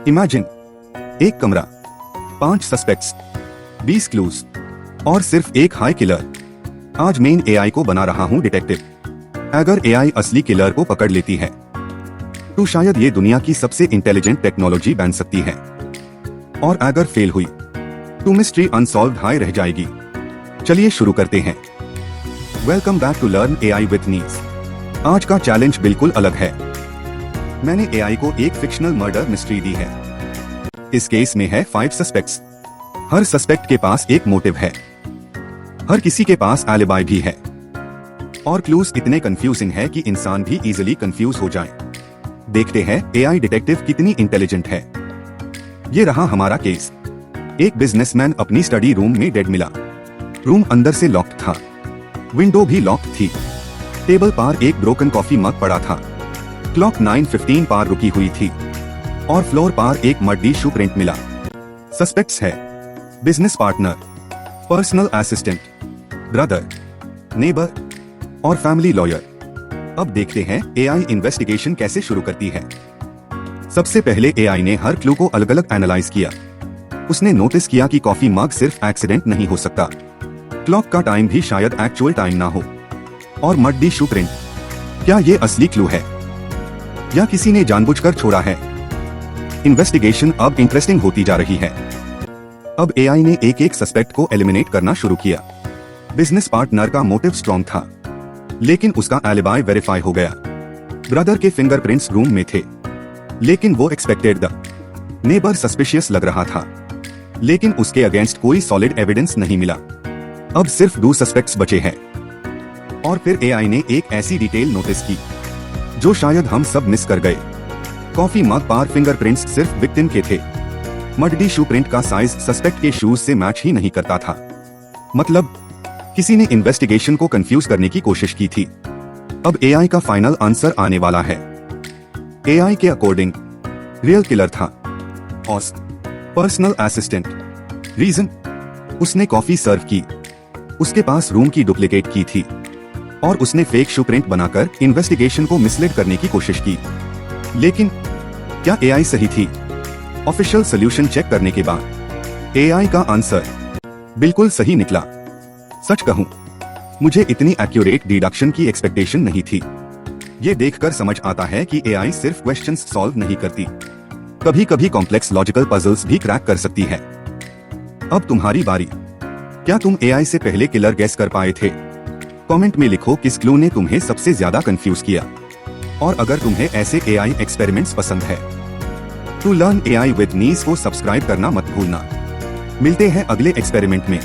Imagine, एक कमरा, 5 suspects, 20 clues और सिर्फ एक हाई किलर। आज मेन एआई को बना रहा हूँ डिटेक्टिव। अगर एआई असली किलर को पकड़ लेती है तो शायद ये दुनिया की सबसे इंटेलिजेंट टेक्नोलॉजी बन सकती है, और अगर फेल हुई तो मिस्ट्री अनसॉल्व्ड हाई रह जाएगी। चलिए शुरू करते हैं। Welcome back to learn AI with नीज। आज का चैलेंज बिल्कुल अलग है। मैंने एआई को एक फिक्शनल मर्डर मिस्ट्री दी है। इस केस में है 5 सस्पेक्ट्स। हर सस्पेक्ट के पास एक मोटिव है, हर किसी के पास एलिबाई भी है, और क्लूज इतने कंफ्यूजिंग है कि इंसान भी इजीली कंफ्यूज हो जाए। देखते हैं एआई डिटेक्टिव कितनी इंटेलिजेंट है। ये रहा हमारा केस। एक बिजनेसमैन अपनी स्टडी रूम में डेड मिला। रूम अंदर से लॉक्ड था, विंडो भी लॉक्ड थी। टेबल पर एक ब्रोकन कॉफी मग पड़ा था। क्लॉक 9:15 पर रुकी हुई थी और फ्लोर पर एक मड्डी शू प्रिंट मिला। सस्पेक्ट्स है business partner, personal assistant, brother, neighbour और फैमिली लॉयर। अब देखते हैं एआई इन्वेस्टिगेशन कैसे शुरू करती है। सबसे पहले एआई ने हर क्लू को अलग अलग एनालाइज किया। उसने नोटिस किया कि कॉफी मग सिर्फ एक्सीडेंट नहीं हो सकता, क्लॉक का टाइम भी शायद एक्चुअल टाइम ना हो, और मड्डी शू प्रिंट, क्या ये असली क्लू है या किसी ने जानबूझकर छोड़ा है। इन्वेस्टिगेशन अब इंटरेस्टिंग होती जा रही है। अब एआई ने एक एक सस्पेक्ट को एलिमिनेट करना शुरू किया। बिजनेस पार्टनर का मोटिव स्ट्रॉन्ग था, लेकिन उसका एलिबाई वेरीफाई हो गया। ब्रदर के फिंगरप्रिंट्स रूम में थे, लेकिन वो एक्सपेक्टेड द। नेबर सस्पिशियस लग रहा था, लेकिन उसके अगेंस्ट कोई सॉलिड एविडेंस नहीं मिला। अब सिर्फ 2 सस्पेक्ट्स बचे हैं। और फिर एआई ने एक ऐसी डिटेल नोटिस की जो शायद हम सब मिस कर गए। कॉफी मग पर फिंगरप्रिंट्स सिर्फ विक्टिम के थे। मड्डी शू प्रिंट का साइज सस्पेक्ट के शूज से मैच ही नहीं करता था। मतलब किसी ने इन्वेस्टिगेशन को कंफ्यूज करने की कोशिश की थी। अब एआई का फाइनल आंसर आने वाला है। एआई के अकॉर्डिंग रियल किलर था ऑस, पर्सनल असिस्टेंट। रीजन, उसने कॉफी सर्व की, उसके पास रूम की डुप्लीकेट की थी, और उसने फेक शू प्रिंट बनाकर इन्वेस्टिगेशन को मिसलीड करने की कोशिश की। लेकिन क्या एआई सही थी? ऑफिशियल सॉल्यूशन चेक करने के बाद एआई का आंसर बिल्कुल सही निकला। सच कहूं, मुझे इतनी एक्यूरेट डिडक्शन की एक्सपेक्टेशन नहीं थी। ये देखकर समझ आता है कि एआई सिर्फ क्वेश्चंस सॉल्व नहीं करती, कभी कभी कॉम्प्लेक्स लॉजिकल पजल्स भी क्रैक कर सकती है। अब तुम्हारी बारी। क्या तुम एआई से पहले किलर गेस कर पाए थे? कमेंट में लिखो किस क्लू ने तुम्हें सबसे ज्यादा कंफ्यूज किया। और अगर तुम्हें ऐसे एआई एक्सपेरिमेंट्स पसंद है तो लर्न एआई विद नीज को सब्सक्राइब करना मत भूलना। मिलते हैं अगले एक्सपेरिमेंट में।